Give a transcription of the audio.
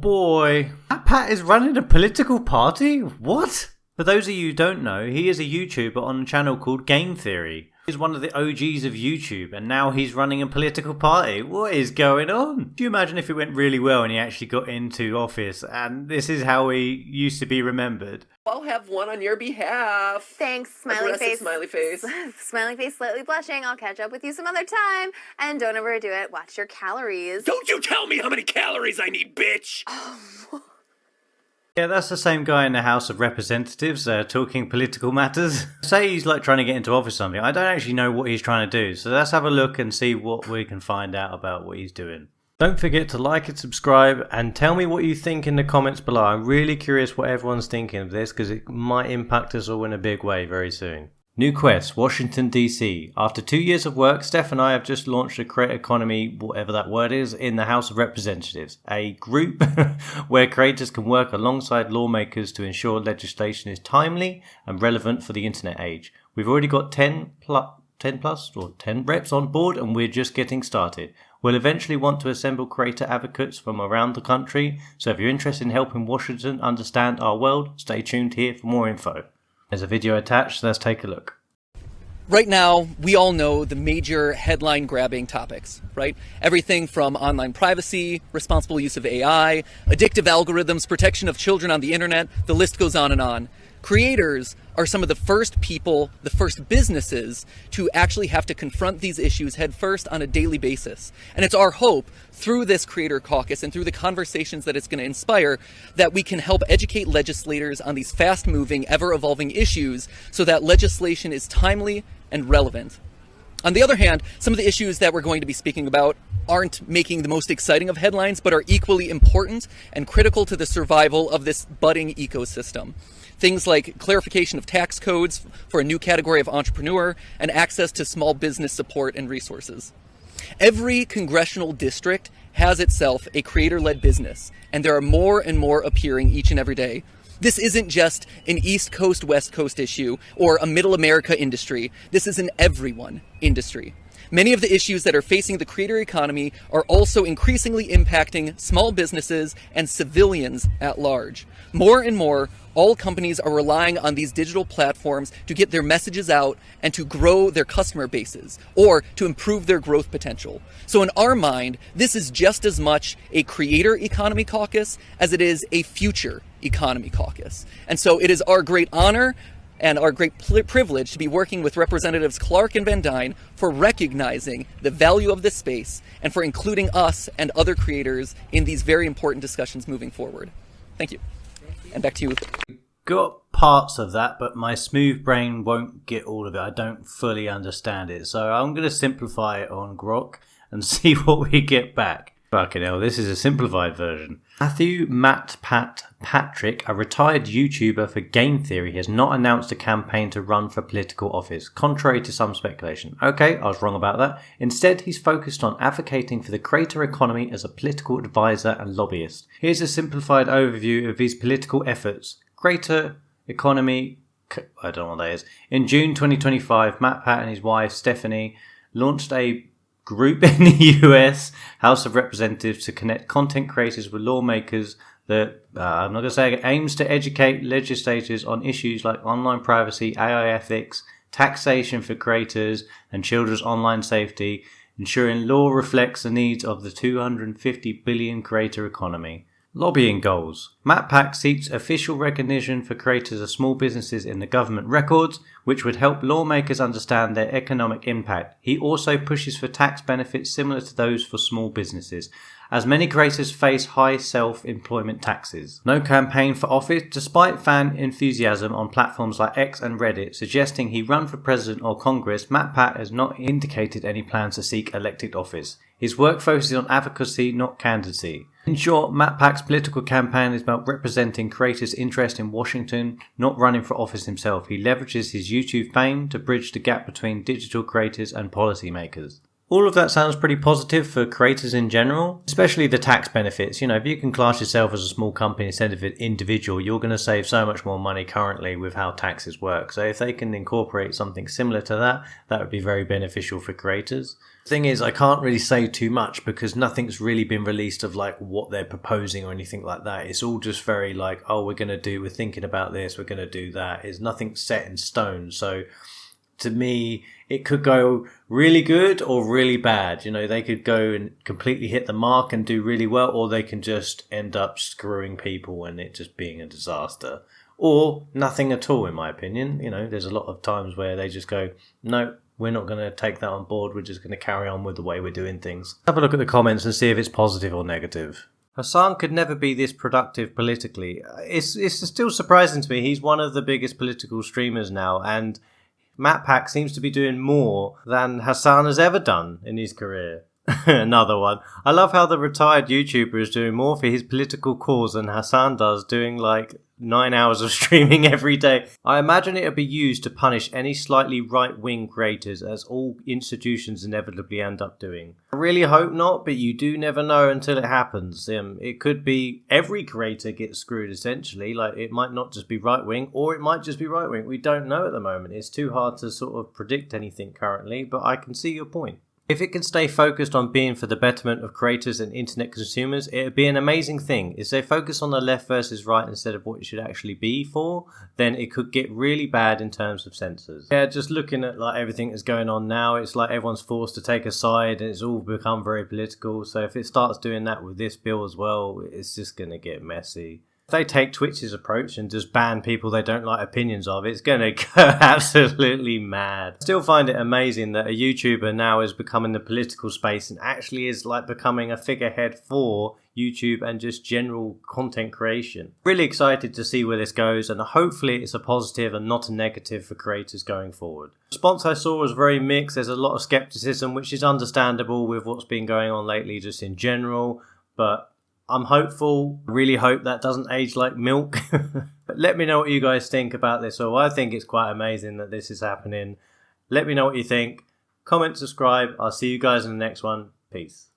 boy. MatPat is running a political party? What? For those of you who don't know, he is a YouTuber on a channel called Game Theory. He's one of the OGs of YouTube, and now he's running a political party. What is going on? Do you imagine if it went really well and he actually got into office, and this is how he used to be remembered? I'll have one on your behalf. Thanks, smiley face. Smiley face. Smiley face, slightly blushing. I'll catch up with you some other time. And don't overdo it. Watch your calories. Don't you tell me how many calories I need, bitch! Yeah, that's the same guy in the House of Representatives talking political matters. Say he's like trying to get into office or something. I don't actually know what he's trying to do. So let's have a look and see what we can find out about what he's doing. Don't forget to like and subscribe and tell me what you think in the comments below. I'm really curious what everyone's thinking of this because it might impact us all in a big way very soon. New quest, Washington DC. After 2 years of work, Steph and I have just launched a creator economy, whatever that word is, in the House of Representatives. A group where creators can work alongside lawmakers to ensure legislation is timely and relevant for the internet age. We've already got 10 reps on board and we're just getting started. We'll eventually want to assemble creator advocates from around the country, so if you're interested in helping Washington understand our world, stay tuned here for more info. There's a video attached, so let's take a look. Right now, we all know the major headline-grabbing topics, right? Everything from online privacy, responsible use of AI, addictive algorithms, protection of children on the internet, the list goes on and on. Creators are some of the first people, the first businesses to actually have to confront these issues head first on a daily basis. And it's our hope through this creator caucus and through the conversations that it's going to inspire that we can help educate legislators on these fast-moving, ever-evolving issues so that legislation is timely and relevant. On the other hand, some of the issues that we're going to be speaking about aren't making the most exciting of headlines, but are equally important and critical to the survival of this budding ecosystem. Things like clarification of tax codes for a new category of entrepreneur and access to small business support and resources. Every congressional district has itself a creator-led business, and there are more and more appearing each and every day. This isn't just an East Coast, West Coast issue or a Middle America industry. This is an everyone industry. Many of the issues that are facing the creator economy are also increasingly impacting small businesses and civilians at large. More and more, all companies are relying on these digital platforms to get their messages out and to grow their customer bases or to improve their growth potential. So in our mind, this is just as much a creator economy caucus as it is a future economy caucus. And so it is our great honor and our great privilege to be working with Representatives Clark and Van Dyne for recognizing the value of this space and for including us and other creators in these very important discussions moving forward. Thank you. And back to you. Got parts of that, but my smooth brain won't get all of it. I don't fully understand it. So I'm going to simplify it on Grok and see what we get back. Fucking hell, this is a simplified version. Matthew MatPat Patrick, a retired YouTuber for Game Theory, has not announced a campaign to run for political office, contrary to some speculation. Okay, I was wrong about that. Instead, he's focused on advocating for the creator economy as a political advisor and lobbyist. Here's a simplified overview of his political efforts. Creator economy, I don't know what that is. In June 2025, MatPat and his wife Stephanie launched a group in the US House of Representatives to connect content creators with lawmakers that, I'm not going to say it, aims to educate legislators on issues like online privacy, AI ethics, taxation for creators, and children's online safety, ensuring law reflects the needs of the 250 billion creator economy. Lobbying goals. MatPat seeks official recognition for creators of small businesses in the government records, which would help lawmakers understand their economic impact. He also pushes for tax benefits similar to those for small businesses, as many creators face high self-employment taxes. No campaign for office, despite fan enthusiasm on platforms like X and Reddit suggesting he run for president or Congress. MatPat has not indicated any plans to seek elected office. His work focuses on advocacy, not candidacy. In short, MatPat's political campaign is about representing creators' interest in Washington, not running for office himself. He leverages his YouTube fame to bridge the gap between digital creators and policymakers. All of that sounds pretty positive for creators in general, especially the tax benefits. You know, if you can class yourself as a small company instead of an individual, you're going to save so much more money currently with how taxes work. So if they can incorporate something similar to that, that would be very beneficial for creators. The thing is, I can't really say too much because nothing's really been released of like what they're proposing or anything like that. It's all just very like, oh, we're thinking about this, we're going to do that. It's nothing set in stone. So to me, it could go really good or really bad. You know, they could go and completely hit the mark and do really well, or they can just end up screwing people and it just being a disaster. Or nothing at all, in my opinion. You know, there's a lot of times where they just go, no, we're not going to take that on board. We're just going to carry on with the way we're doing things. Have a look at the comments and see if it's positive or negative. Hasan could never be this productive politically. It's still surprising to me. He's one of the biggest political streamers now, and MatPat seems to be doing more than Hasan has ever done in his career. Another one. I love how the retired YouTuber is doing more for his political cause than Hasan does, doing like 9 hours of streaming every day. I imagine it would be used to punish any slightly right-wing creators, as all institutions inevitably end up doing. I really hope not, but you do never know until it happens. It could be every creator gets screwed essentially. Like, it might not just be right-wing, or it might just be right-wing. We don't know at the moment. It's too hard to sort of predict anything currently, but I can see your point. If it can stay focused on being for the betterment of creators and internet consumers, it would be an amazing thing. If they focus on the left versus right instead of what it should actually be for, then it could get really bad in terms of censors. Yeah, just looking at like everything that's going on now, it's like everyone's forced to take a side and it's all become very political. So if it starts doing that with this bill as well, it's just going to get messy. If they take Twitch's approach and just ban people they don't like opinions of, it's going to go absolutely mad. I still find it amazing that a YouTuber now is becoming the political space and actually is like becoming a figurehead for YouTube and just general content creation. Really excited to see where this goes, and hopefully it's a positive and not a negative for creators going forward. The response I saw was very mixed. There's a lot of skepticism, which is understandable with what's been going on lately just in general, but I'm hopeful. I really hope that doesn't age like milk. But let me know what you guys think about this. So I think it's quite amazing that this is happening. Let me know what you think. Comment, subscribe. I'll see you guys in the next one. Peace.